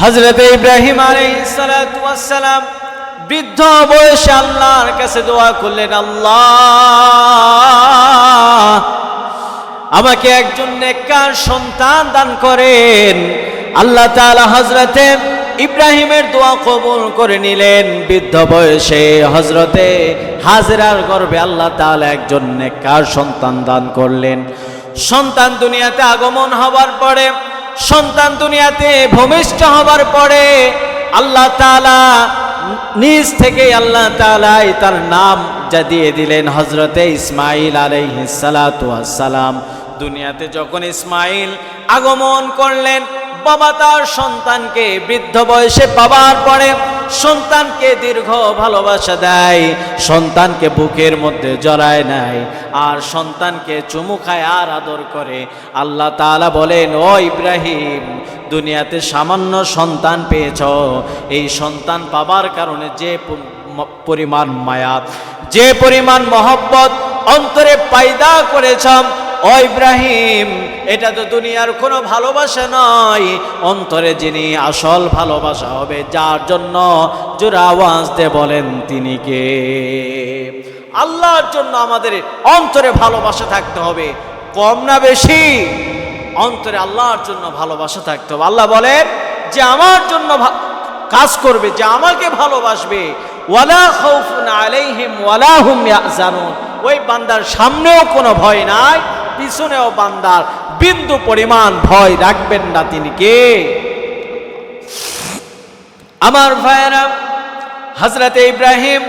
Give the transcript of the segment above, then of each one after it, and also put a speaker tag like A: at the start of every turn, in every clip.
A: হযরত ইব্রাহিম আলাইহিস সালাতু ওয়াস সালাম বৃদ্ধ বয়সে আল্লাহর কাছে দোয়া করলেন, আল্লাহ আমাকে একজন নেককার সন্তান দান করেন। আল্লাহ তাআলা হযরত ইব্রাহিমের দোয়া কবুল করে নিলেন। বৃদ্ধ বয়সে হযরতে হাজেরার গর্ভে আল্লাহ তাআলা একজন নেককার সন্তান দান করলেন। সন্তান দুনিয়াতে আগমন হবার পরে, সন্তান দুনিয়াতে ভূমিষ্ঠ হবার পরে আল্লাহ তাআলা নিজ থেকে আল্লাহ তাআলাই তার নাম যা দিয়ে দিলেন হযরতে ইসমাঈল আলাইহিস সালাতু ওয়াস সালাম। দুনিয়াতে যখন ইসমাঈল আগমন করলেন, বাবা তার সন্তানকে বৃদ্ধ বয়সে পাবার পরে সন্তানকে দীর্ঘ ভালোবাসা দেয়, সন্তানকে বুকের মধ্যে জড়ায় নেয় আর সন্তানকে চুমু খায় আর আদর করে। আল্লাহ তাআলা বলেন, ও ইব্রাহিম, দুনিয়াতে সামান্য সন্তান পেয়েছ, এই সন্তান পাবার কারণে যে পরিমাণ মায়া, যে পরিমাণ মহব্বত অন্তরে পয়দা করেছ, ও ইব্রাহিম, এটা তো দুনিয়ার কোনো ভালোবাসা নয়, অন্তরে যিনি আসল ভালোবাসা হবে, যার জন্য জোরে আওয়াজ দিয়ে বলেন তিনি কে? আল্লাহর জন্য আমাদের অন্তরে ভালোবাসা থাকতে হবে, কম না বেশি, অন্তরে আল্লাহর জন্য ভালোবাসা থাকতে হবে। আল্লাহ বলেন যে আমার জন্য কাজ করবে, যে আমাকে ভালোবাসবে, ওয়ালা খাউফুন আলাইহিম ওয়ালা হুম ইয়াহজানুন, ওই বান্দার সামনেও কোনো ভয় নাই, পিছনেও বান্দার বিন্দু পরিমাণ ভয় রাখবেন না। তিনি কে? আমার ভাইয়েরা, হযরতে ইব্রাহিম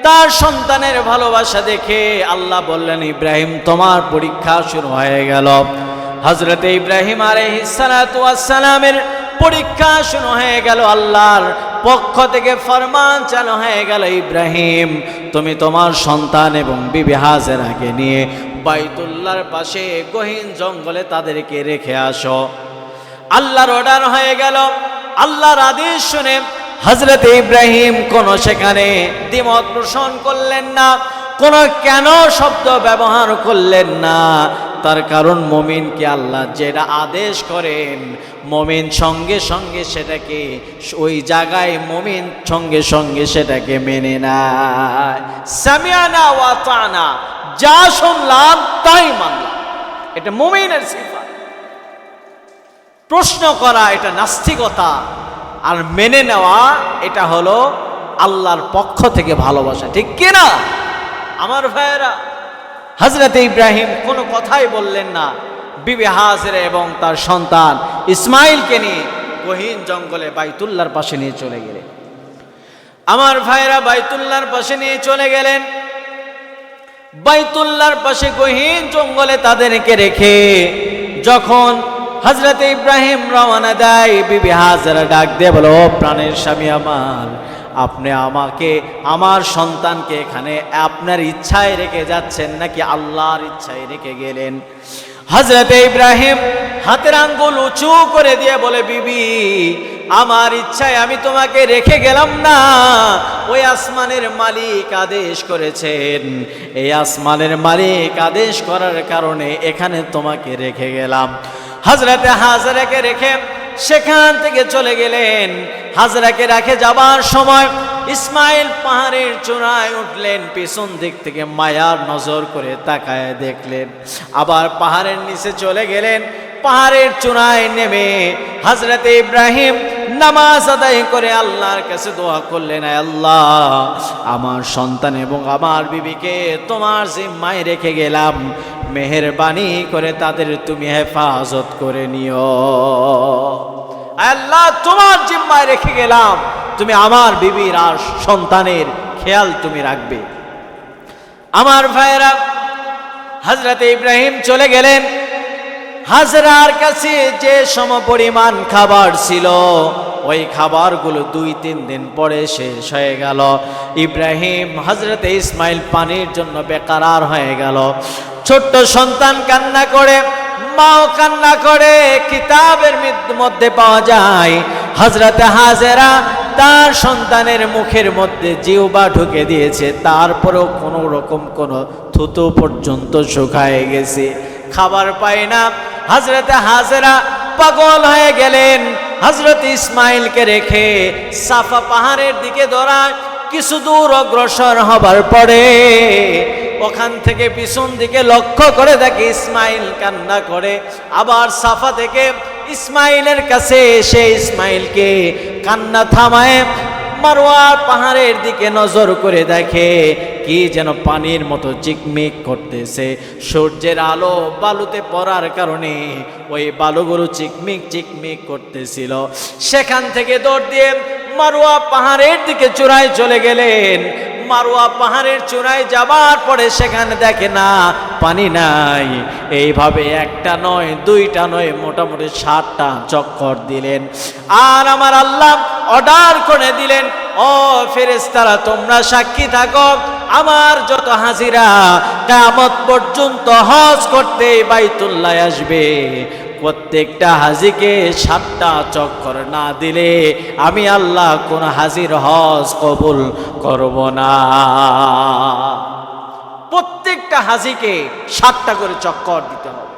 A: তার সন্তানের ভালোবাসা দেখে আল্লাহ বললেন, ইব্রাহিম তোমার পরীক্ষা শুরু হয়ে গেল। হযরতে ইব্রাহিম আলাইহিস সালাতু ওয়াস সালামের পরীক্ষা শুরু হয়ে গেল। আল্লাহর পক্ষ থেকে ফরমান চালু হয়ে গেল, ইব্রাহিম তুমি তোমার সন্তান এবং বিবি হাজেরাকে নিয়ে বাইতুল্লাহর পাশে গহীন জঙ্গলে তাদেরকে রেখে আসো। আল্লাহর অর্ডার হয়ে গেল। আল্লাহর আদেশ শুনে হযরতে ইব্রাহিম কোনো সেখানে দ্বিমত পোষণ করলেন না, কোনো কেন শব্দ ব্যবহার করলেন না। তার কারণ মুমিনকে আল্লাহ যেটা আদেশ করেন, মুমিন সঙ্গে সঙ্গে সেটাকে ওই জায়গায় মুমিন সঙ্গে সঙ্গে সেটাকে মেনে নেয়। সামিআনা ওয়া আতানা, যা শুনলাম তাই মানলাম, এটা মুমিনের সিফাত। প্রশ্ন করা এটা নাস্তিকতা, আর মেনে নেওয়া এটা হলো আল্লাহর পক্ষ থেকে ভালোবাসা, ঠিক কিনা আমার ভাইয়েরা? হযরতে ইব্রাহিম কোনো কথাই বললেন না। বিবি হাজেরা এবং তার সন্তান ইসমাইলকে নিয়ে গহীন জঙ্গলে বাইতুল্লাহর পাশে নিয়ে চলে গেলেন। আমার ভাইয়েরা, বাইতুল্লাহর পাশে নিয়ে চলে গেলেন। বাইতুল্লাহর পাশে গহীন জঙ্গলে তাদেরকে রেখে যখন হযরতে ইব্রাহিম রওনা দেয়, বিবি হাজেরা ডাক দিয়ে বলো, ও প্রাণের স্বামী আমার, আপনি আমাকে, আমার সন্তানকে এখানে আপনার ইচ্ছায় রেখে যাচ্ছেন নাকি আল্লাহর ইচ্ছায় রেখে গেলেন? হযরতে ইব্রাহিম হাতের আঙ্গুল উঁচু করে দিয়ে বলে, বিবি আমার ইচ্ছায় আমি তোমাকে রেখে গেলাম না, ওই আসমানের মালিক আদেশ করেছেন, এই আসমানের মালিক আদেশ করার কারণে এখানে তোমাকে রেখে গেলাম। হযরতে হাজেরাকে রেখে সেখান থেকে চলে গেলেন। হাজেরাকে রেখে যাবার সময় ইসমাইল পাহাড়ের চূড়ায় উঠলেন, পিছন দিক থেকে মায়ার নজর করে তাকায় দেখলেন। আবার পাহাড়ের নিচে চলে গেলেন। পাহাড়ের চূড়ায় নেমে হযরতে ইব্রাহিম নামাজ আদায় করে আল্লাহর কাছে দোয়া করলেন, আল্লাহ আমার সন্তান এবং আমার বিবিকে তোমার জিম্মায় রেখে গেলাম, মেহেরবানি করে তাদের তুমি হেফাজত করে নিও। আল্লাহ তোমার জিম্মায় রেখে গেলাম, তুমি আমার বিবির আর সন্তানের খেয়াল তুমি রাখবে। আমার ভাইয়েরা, হযরতে ইব্রাহিম চলে গেলেন। হাজেরার কাছে যে সমপরিমাণ খাবার ছিল, ওই খাবারগুলো 2-3 দিন পরে শেষ হয়ে গেল। ইব্রাহিম হযরতে ইসমাইল পানির জন্য বেকারার হয়ে গেল। ছোট্ট সন্তান কান্না করে, মাও কান্না করে। কিতাবের মধ্যে পাওয়া যায় হযরতে হাজেরা তার সন্তানের মুখের মধ্যে জিহ্বা ঢুকে দিয়েছে, তারপরেও কোনো রকম কোনো থুতু পর্যন্ত শুকায় গেছে, খাবার পায় না। হযরতে হাজেরা পাগল হয়ে গেলেন। হযরত ইসমাইলকে রেখে সাফা পাহাড়ের দিকে দৌড়ায়। কিছু দূর অগ্রসর হবার পরে ওখান থেকে পিছন দিকে লক্ষ্য করে দেখে ইসমাইল কান্না করে। আবার সাফা থেকে ইসমাইলের কাছে এসে ইসমাইলকে কান্না থামায় মারওয়া পাহাড়ের দিকে নজর করে দেখে কি যেন পানির মতো চিকমিক করতেছে। সূর্যের আলো বালুতে পড়ার কারণে ওই বালুগুলো চিকমিক চিকমিক করতেছিল। সেখান থেকে দৌড় দিয়ে মারওয়া পাহাড়ের দিকে চূড়ায় চলে গেলেন। মারওয়া পাহাড়ের চূড়ায় যাবার পরে সেখানে দেখে না পানি নাই। এইভাবে একটা নয় দুইটা নয় মোটামুটি 7টা চক্কর দিলেন। আর আমার আল্লাহ অর্ডার করে দিলেন, ও ফেরেশতারা তোমরা সাক্ষী থাকো, আমার যত হাজিরা কিয়ামত পর্যন্ত হজ করতে বাইতুল্লাহ আসবে প্রত্যেকটা হাজিকে 7টা চক্কর না দিলে আমি আল্লাহ কোন হাজির হজ কবুল করব না। প্রত্যেকটা হাজিকে 7টা করে চক্কর দিতে হবে।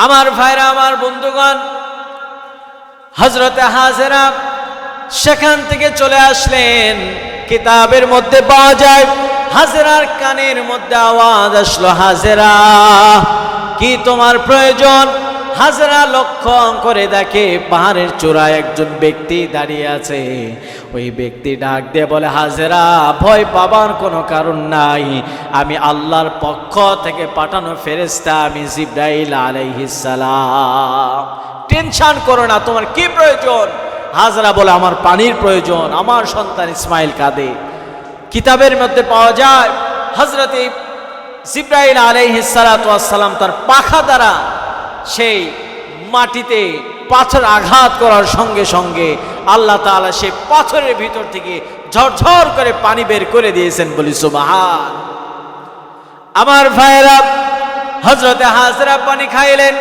A: আমার ভাইরা, আমার বন্ধুগণ, হযরতে হাজেরা সেখান থেকে চলে আসলেন। কিতাবের মধ্যে পাওয়া যায় হাজেরার কানের মধ্যে আওয়াজ আসলো, হাজেরা কি তোমার প্রয়োজন? হাজেরা লক্ষ্য করে দেখে পাহাড়ের চূড়ায় একজন ব্যক্তি দাঁড়িয়ে আছে। ওই ব্যক্তি ডাক দিয়ে বলে, হাজেরা ভয় পাবার কোনো কারণ নাই, আমি আল্লাহর পক্ষ থেকে পাঠানো ফেরেশতা, আমি জিবরাইল আলাইহিস সালাম। টেনশন করো না, তোমার কি প্রয়োজন? হাজেরা বলে, আমার পানির প্রয়োজন, আমার সন্তান ইসমাইল কাঁদে। কিতাবের মধ্যে পাওয়া যায় হযরত জিবরাইল আলাইহিস সালাতু ওয়াস সালাম তার পাখা দ্বারা সেই মাটিতে পাথর আঘাত করার সঙ্গে সঙ্গে আল্লাহ তাআলা সেই পাথরের ভিতর থেকে ঝরঝর করে পানি বের করে দিয়েছেন, বলি সুবহান। আমার ভাইরা, হযরতে হাজেরা পানি খাইলেন,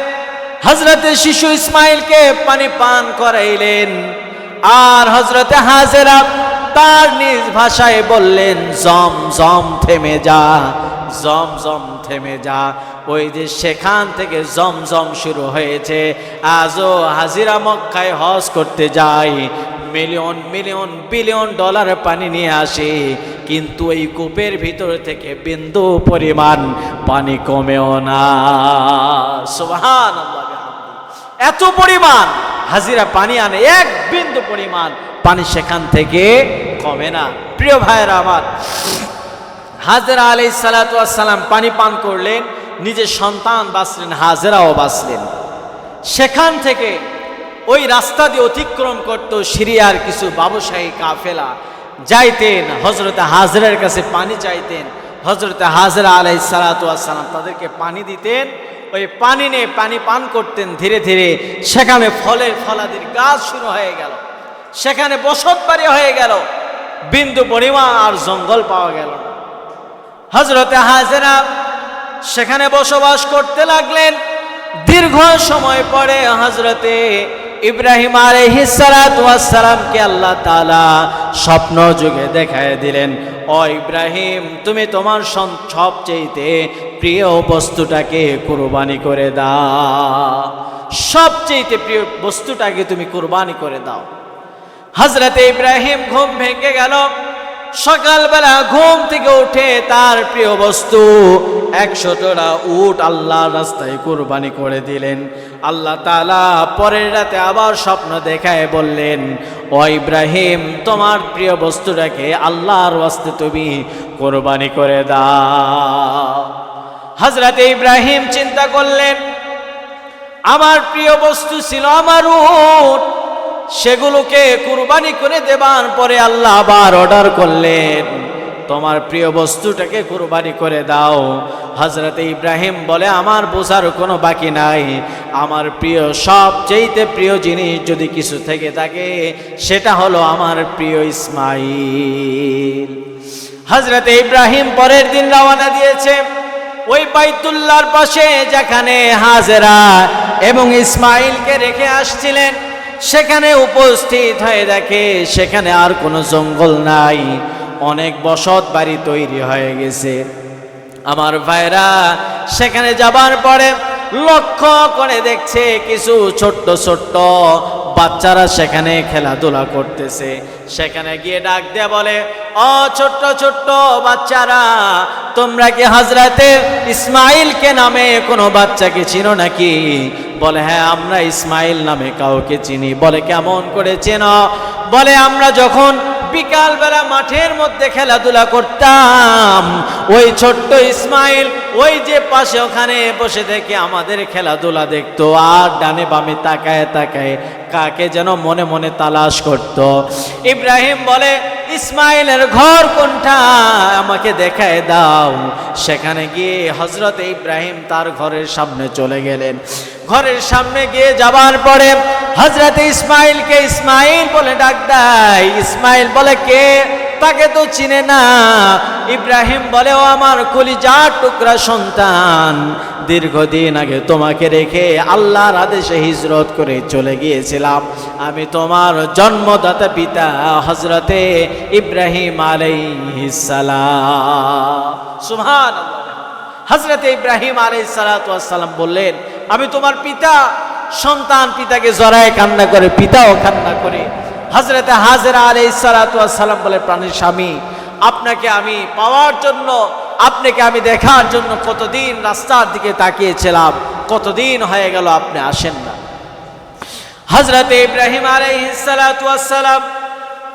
A: হযরতে শিশু ইসমাইলকে পানি পান করাইলেন। আর হযরতে হাজেরা তার নিজ ভাষায় বললেন, জমজম থেমে যা, জমজম থেমে যা। ওই যে সেখান থেকে জমজম শুরু হয়েছে। আজও হাজিরা মক্কায় হজ করতে যায়, মিলিয়ন মিলিয়ন বিলিয়ন ডলার পানি নিয়ে আসে, কিন্তু এই কূপের ভিতর থেকে বিন্দু পরিমাণ পানি কমেও না। সুবহানাল্লাহ। এত পরিমাণ হাজিরা পানি আনে, এক বিন্দু পরিমাণ পানি সেখান থেকে কমে না। প্রিয় ভাইয়েরা আমার, হাজেরা আলাইহিস সালাতু ওয়াস সালাম পানি পান করলেন, নিজের সন্তান বাঁচলেন, হাজেরাও বাঁচলেন। সেখান থেকে ওই রাস্তা দিয়ে অতিক্রম করত সিরিয়ার কিছু ব্যবসায়ী কাফেলা, যাইতেন হযরতে হাজেরার কাছে পানি চাইতেন। হযরতে হাজেরা আলাইহিস সালাতু ওয়াস সালাম তাদেরকে পানি দিতেন। ওই পানি নিয়ে পানি পান করতেন। ধীরে ধীরে সেখানে ফলের ফলাদির গাছ শুরু হয়ে গেল, সেখানে বসত বাড়ি হয়ে গেল, বিন্দু পরিমাণ আর জঙ্গল পাওয়া গেল না। হযরতে হাজেরা সেখানে বসবাস করতে লাগলেন। দীর্ঘ সময় পরে হযরতে ইব্রাহিম আলাইহিস সালাতু ওয়াস সালামকে আল্লাহ তাআলা স্বপ্ন যুগে দেখায় দিলেন, ও ইব্রাহিম, তুমি তোমার সবচেয়ে প্রিয় বস্তুটাকে কুরবানি করে দাও, সবচেয়ে প্রিয় বস্তুটাকে তুমি কুরবানি করে দাও। হযরতে ইব্রাহিম ঘুম ভেঙে গেল। সকালবেলা ঘুম থেকে উঠে তার প্রিয় বস্তু 100টা উট আল্লাহর রাস্তায় কুরবানি করে দিলেন। আল্লাহ তাআলা পরের রাতে আবার স্বপ্ন দেখায় বললেন, ও ইব্রাহিম, তোমার প্রিয় বস্তুটাকে আল্লাহর ওয়াস্তে তুমি কুরবানি করে দাও। হযরতে ইব্রাহিম চিন্তা করলেন, আমার প্রিয় বস্তু ছিল আমার উট, সেগুলোকে কুরবানি করে দেবার পরে আল্লাহ আবার অর্ডার করলেন, তোমার প্রিয় বস্তুটাকে কুরবানি করে দাও। হযরতে ইব্রাহিম বলে, আমার বোঝার কোনো বাকি নাই, আমার প্রিয় সবচেয়ে প্রিয় জিনিস যদি কিছু থেকে থাকে সেটা হলো আমার প্রিয় ইসমাইল। হযরতে ইব্রাহিম পরের দিন রওনা দিয়েছে ওই বাইতুল্লাহর পাশে যেখানে হাজেরা এবং ইসমাইলকে রেখে আসছিলেন। সেখানে উপস্থিত হয়ে দেখে সেখানে আর কোনো জঙ্গল নাই, অনেক বসত বাড়ি তৈরি হয়ে গেছে। আমার ভাইরা, সেখানে যাবার পরে লক্ষ্য করে দেখছে কিছু ছোট্ট ছোট্ট বাচ্চারা সেখানে খেলাধুলা করতেছে। সেখানে গিয়ে ডাক দিয়ে বলে, ও ছোট্ট ছোট্ট বাচ্চারা, তোমরা কি হযরতে ইসমাইলকে নামে কোনো বাচ্চাকে চিনো নাকি? বলে, হ্যাঁ আমরা ইসমাইল নামে কাউকে চিনি। বলে, কেমন করে চেনো? বলে, আমরা যখন বিকালবেলা মাঠের মধ্যে খেলাধুলা করতাম, ওই ছোট্ট ইসমাইল ওই যে পাশে ওখানে বসে থেকে আমাদের খেলাধুলা দেখতো, আর ডানে বামে তাকায় তাকায় কাকে যেন মনে মনে তালাশ করত। ইব্রাহিম বলে, ইসমাইলের ঘর কোনটা আমাকে দেখায় দাও। সেখানে গিয়ে হযরত ইব্রাহিম তার ঘরের সামনে চলে গেলেন। ঘরের সামনে গিয়ে যাবার পরে হযরত ইসমাইলকে ইসমাইল বলে ডাক দেয়। ইসমাইল বলে, কে? তাকে তো চিনে না। ইব্রাহিম বলে, ও আমার কলিজার টুকরা সন্তান, দীর্ঘদিন আগে তোমাকে রেখে আল্লাহর আদেশে হিজরত করে চলে গিয়েছিলাম। আমি তোমার জন্মদাতা পিতা হযরতে ইব্রাহিম আলাইহিস সালাম। সুবহানাল্লাহ। হযরতে ইব্রাহিম আলাইহিস সালাতু ওয়াস সালাম বললেন, আমি তোমার পিতা। সন্তান পিতাকে জড়ায় কান্না করে, পিতাও কান্না করে। হযরতে হাজেরা আলাইহিস সালাতু ওয়াস সালাম বলে, প্রাণের স্বামী, আপনাকে আমি পাওয়ার জন্য, আপনাকে আমি দেখার জন্য কতদিন রাস্তার দিকে তাকিয়েছিলাম, কতদিন হয়ে গেল আপনি আসেন না। হযরতে ইব্রাহিম আলাইহিস সালাতু ওয়াস সালাম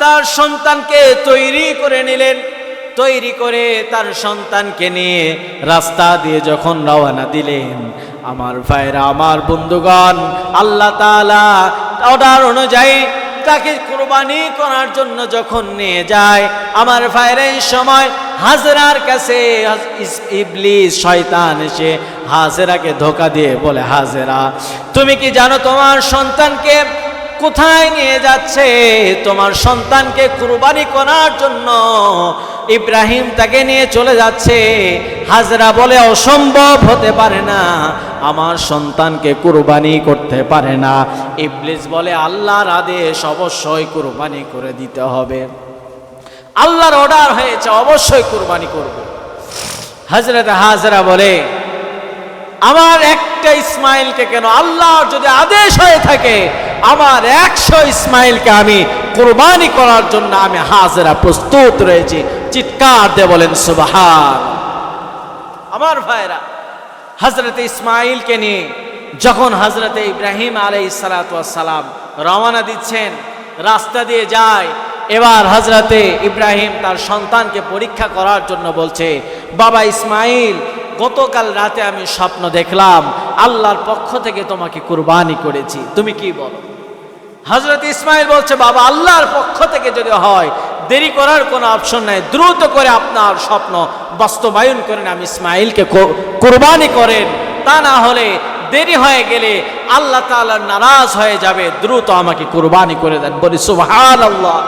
A: তার সন্তানকে তৈরি করে নিলেন। তৈরি করে তার সন্তানকে নিয়ে রাস্তা দিয়ে যখন রওনা দিলেন, আমার ভাইরা, আমার বন্ধুগণ, আল্লাহ তাআলা অর্ডার অনুযায়ী তাকে কুরবানি করার জন্য যখন নিয়ে যায়, আমার ভাইরা, এই সময় হাজেরার কাছে ইবলিস শয়তান এসে হাজেরাকে ধোঁকা দিয়ে বলে, হাজেরা, তুমি কি জানো তোমার সন্তানকে কোথায় নিয়ে যাচ্ছে? তোমার সন্তানকে কুরবানি করার জন্য ইব্রাহিম তাকে নিয়ে চলে যাচ্ছে। হাজেরা বলে, অসম্ভব, হতে পারে না, আমার সন্তানকে কুরবানি করতে পারে না। ইবলিস বলে, আল্লাহর আদেশ, অবশ্যই কুরবানি করে দিতে হবে। আল্লাহর অর্ডার হয়েছে, অবশ্যই কুরবানি করব। হযরত হাজেরা বলে, আমার একটা ইসমাইলকে কেন, আল্লাহর যদি আদেশ হয়ে থাকে আমার 100 ইসমাইলকে আমি কুরবানি করার জন্য আমি হাজেরা প্রস্তুত রয়েছি। চিৎকার দিয়ে বলেন সুবহান। আমার ভাইরা, হযরত ইসমাইলকে নিয়ে যখন হযরতে ইব্রাহিম আলাইহিস সালাতু ওয়াস সালাম রওনা দিচ্ছেন, রাস্তা দিয়ে যায়, এবার হযরতে ইব্রাহিম তার সন্তানকে পরীক্ষা করার জন্য বলছে, বাবা ইসমাইল, গতকাল রাতে আমি স্বপ্ন দেখলাম আল্লাহর পক্ষ থেকে তোমাকে কুরবানি করেছি, তুমি কি বলো? হযরত ইসমাইল বলছে, বাবা, আল্লাহর পক্ষ থেকে যদি হয়, দেরি করার কোনো অপশন নাই, দ্রুত করে আপনার স্বপ্ন বাস্তবায়ন করেন, আমি ইসমাইলকে কুরবানি করেন, তা না হলে দেরি হয়ে গেলে আল্লাহ তাআলা নারাজ হয়ে যাবে, দ্রুত আমাকে কুরবানি করে দেন। বলি সুবহানাল্লাহ।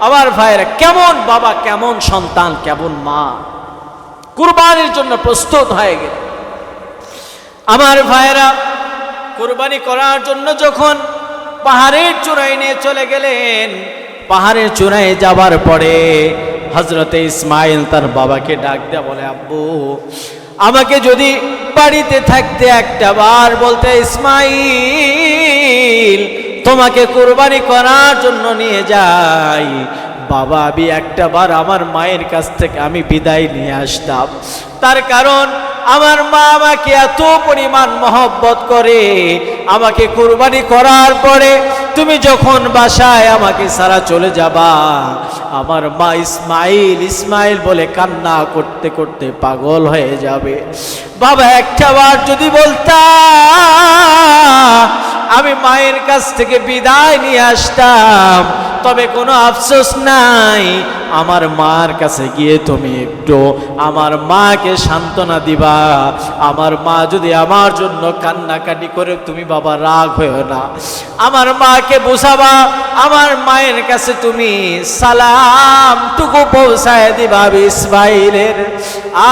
A: আমার ভাইরা, কেমন বাবা, কেমন সন্তান, কেমন মা, কুরবানির জন্য প্রস্তুত হয়ে গেল। আমার ভাইরা, কুরবানি করার জন্য যখন পাহাড়ের চূড়ায় নিয়ে চলে গেলেন, পাহাড়ের চূড়ায় যাবার পরে হযরতে ইসমাইল তার বাবাকে ডাক দেয়া বলে, আব্বু, আমাকে যদি বাড়িতে থাকতে একটা বার বলতে, ইসমাইল, তোমাকে কুরবানি করার জন্য নিয়ে যাই, বাবা, আমি একটা বার আমার মায়ের কাছ থেকে আমি বিদায় নিয়ে আসতাম। তার কারণ আমার মা আমাকে এত পরিমাণ মহব্বত করে, আমাকে কুরবানি করার পরে তুমি যখন বাসায় আমাকে সারা চলে যাবা, আমার মা ইসমাইল ইসমাইল বলে কান্না করতে করতে পাগল হয়ে যাবে। বাবা, একটা বার যদি বলতা, আমি মায়ের কাছ থেকে বিদায় নিয়ে আসতাম, তবে কোনো আফসোস নাই, আমার মার কাছে গিয়ে তুমি একটু আমার মাকে সান্ত্বনা দিবা। আমার মা যদি আমার জন্য কান্নাকাটি করে, তুমি বাবা রাগ হয়েও না, আমার মাকে বোঝাবা, আমার মায়ের কাছে তুমি সালামটুকু পৌঁছায় দিবা ইসমাইলের।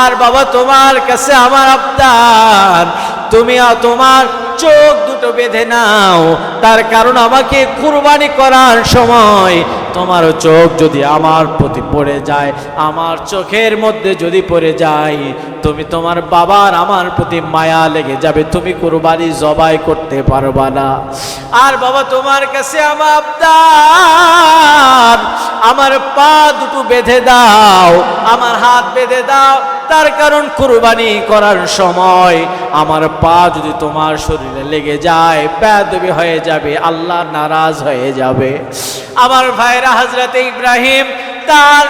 A: আর বাবা, তোমার কাছে আমার আবদার, তুমি তোমার চোখ দুটো বেঁধে নাও, তার কারণ আমাকে কুরবানি করার সময় তোমার চোখ যদি আমার প্রতি পড়ে যায়, আমার চোখের মধ্যে যদি পড়ে যায়, তুমি তোমার বাবার আমার প্রতি মায়া লেগে যাবে, তুমি কুরবানি জবাই করতে পারবা না। আর বাবা তোমার কাছে আমার আবদার, আমার পা দুটো বেঁধে দাও, আমার হাত বেঁধে দাও, তার কারণ কুরবানি করার সময় আমার পা যদি তোমার শরীরে লেগে যায় বেয়াদবি হয়ে যাবে, আল্লাহ নারাজ হয়ে যাবে। আমার ভাইরা হযরত ইব্রাহিম তার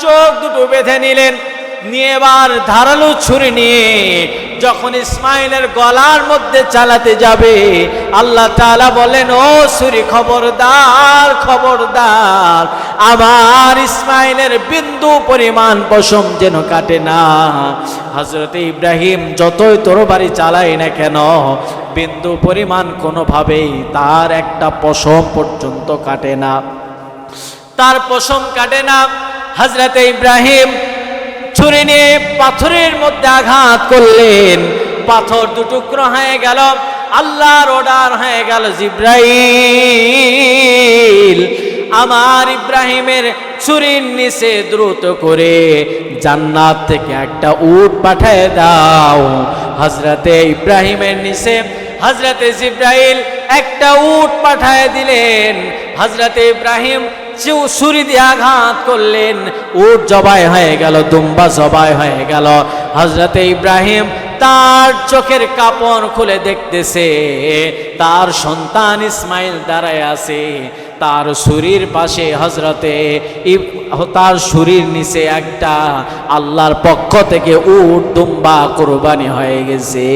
A: চোখ দুটো বেঁধে নিলেন, নিয়ে এবার ধারালো ছুরি নিয়ে যখন ইসমাইলের গলার মধ্যে চালাতে যাবে, আল্লাহ তাআলা বলেন, ও ছুরি খবরদার খবরদার, আমার ইসমাইলের বিন্দু পরিমাণ পশম যেন কাটে না। হযরত ইব্রাহিম যতই তরবারি চালায় না কেন, বিন্দু পরিমাণ কোনোভাবেই তার একটা পশম পর্যন্ত কাটে না, তার পশম কাটে না। হযরত ইব্রাহিম ছুরি নিয়ে পাথরের মধ্যে আঘাত করলেন, পাথর দুটুকরো হয়ে গেল। আল্লাহর অর্ডার হয়ে গেল, জিবরাইল আমার ইব্রাহিমের ছুরির নিচে দ্রুত করে জান্নাত থেকে একটা উট পাঠিয়ে দাও। হযরতে ইব্রাহিমের নিচে হযরতে জিবরাইল একটা উট পাঠিয়ে দিলেন। হযরতে ইব্রাহিম ছুরি দিয়ে আঘাত করলেন, উট জবাই হয়ে গেল, দুম্বা জবাই হয়ে গেল। হযরতে ইব্রাহিম তার চোখের কাপড় খুলে দেখতেছে তার সন্তান ইসমাইল দাঁড়ায় আছে, তার ছুরির পাশে তার ছুরির নিচে একটা আল্লাহর পক্ষ থেকে উট দুম্বা কুরবানি হয়ে গেছে।